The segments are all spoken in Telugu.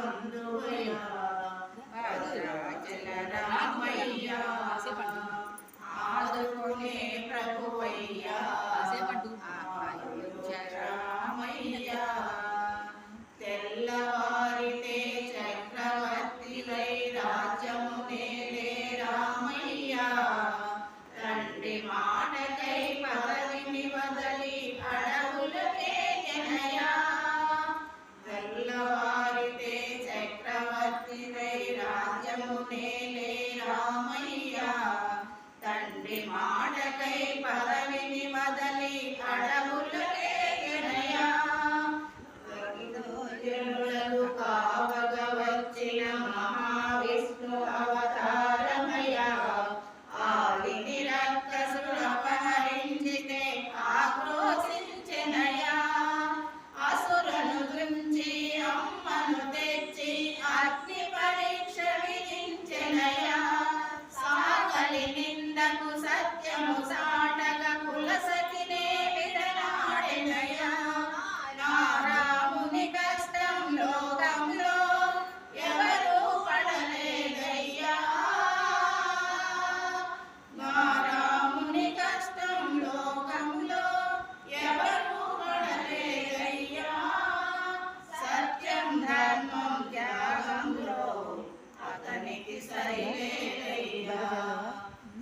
బంధువయ్యా భద్రాచల రామయ్యా ఆదుకునే ప్రభువయ్యా అయోధ్య రామయ్యా తెల్లవారితే చక్రవర్తివై రాజ్యము నేలే రామయ్యా తండ్రి మాటకై పదవిని వదలి అడవులకే జనయా తెల్లవారితే చక్రవర్తివై రాజ్యము నేలే రామయ్యా తండ్రి మాటకై పదవిని వదలి అడవులకే జనయా జనులకు కావగ వచ్చిన మహావిష్ణు అవతారమయ్యా ఆలిని రక్కసుడు అపహరించితే ఆక్రోశించెనయా అసురను గురించి అమ్మను తెచ్చి అగ్ని పరీక్ష విధించెనయా సాగలి నిందకు సత్యము సాటగ కులసతినే విడనాడెనయా నా రాముని కష్టం లోకంలో ఎవరు పడలేదయ్యా నా రాముని కష్టం లోకంలో ఎవరు పడలేదయ్యా సత్యం ధర్మం త్యాగంలో అతనికి సరిలేదయ్యా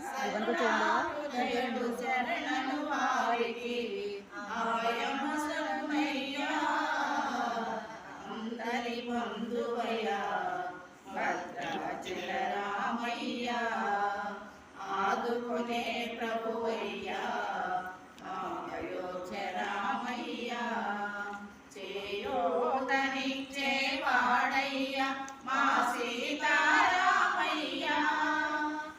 సర్వహృదయుడు శరణను వారికి అభయమసమయ్యా అందరి బంధువయ్యా భద్రాచల రామయ్యా ఆదుకునే ప్రభువయ్యా అయోధ్య రామయ్యా చేయూతనిచ్చే వాడయ్యా మా సీతారామయ్యా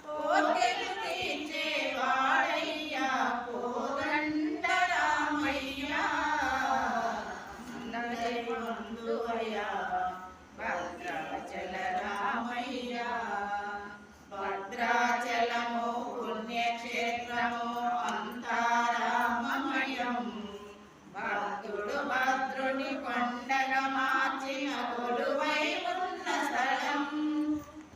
కోర్కెలు తీర్చే వాడయ్యా కోదండ రామయ్యా అందరి బంధువయ్యా భద్రాచల రామయ్యా భద్రాచలము పుణ్యక్షేత్రము అంతా రామమయం భక్తుడు భద్రుని కొండగా మార్చిన కొలువై ఉన్న స్థలం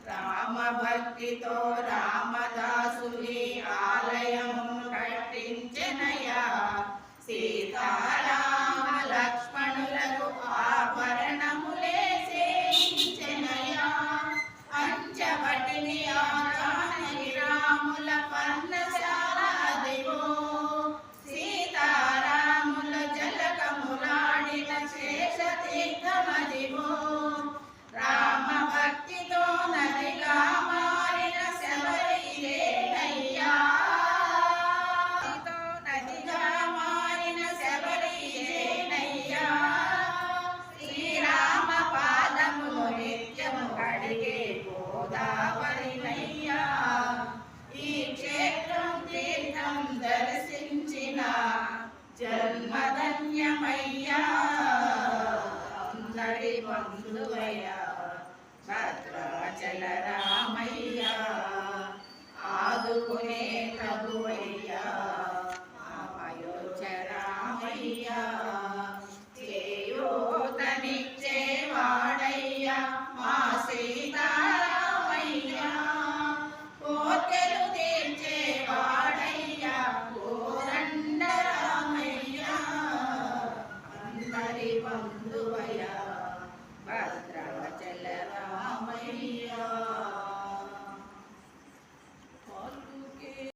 రామ భక్తితో రామదాసుని ఆలయము కట్టించెనయా సీతారామ లక్ష్మణులకు ఆభరణములే సేవించెనయా పంచవటిని ఆచానకి రాముల పర్ణశాల అదివో సీతారాముల జలకములాడిన శేషతీర్థమదివో రామ భక్తితో నదిగా మారిన శబరిలేనయ్యా నదిగా మారిన శబరిలేనయ్యా శ్రీరామ పాదములు నిత్యము కడిగే గోదావరినయ్యా ఈ క్షేత్రం తీర్థం దర్శించిన జన్మధన్యమయ్యా అందరి బంధువయ్యా భద్రాచల రామయ్యా ఆదుకునే ప్రభువయ్యా అయోధ్య రామయ్యా చేయూతనిచ్చే వాడయ్యా మా సీతారామయ్యా కోర్కెలు తీర్చే వాడయ్యా కోదండ రామయ్యా అందరి బంధువయ్యా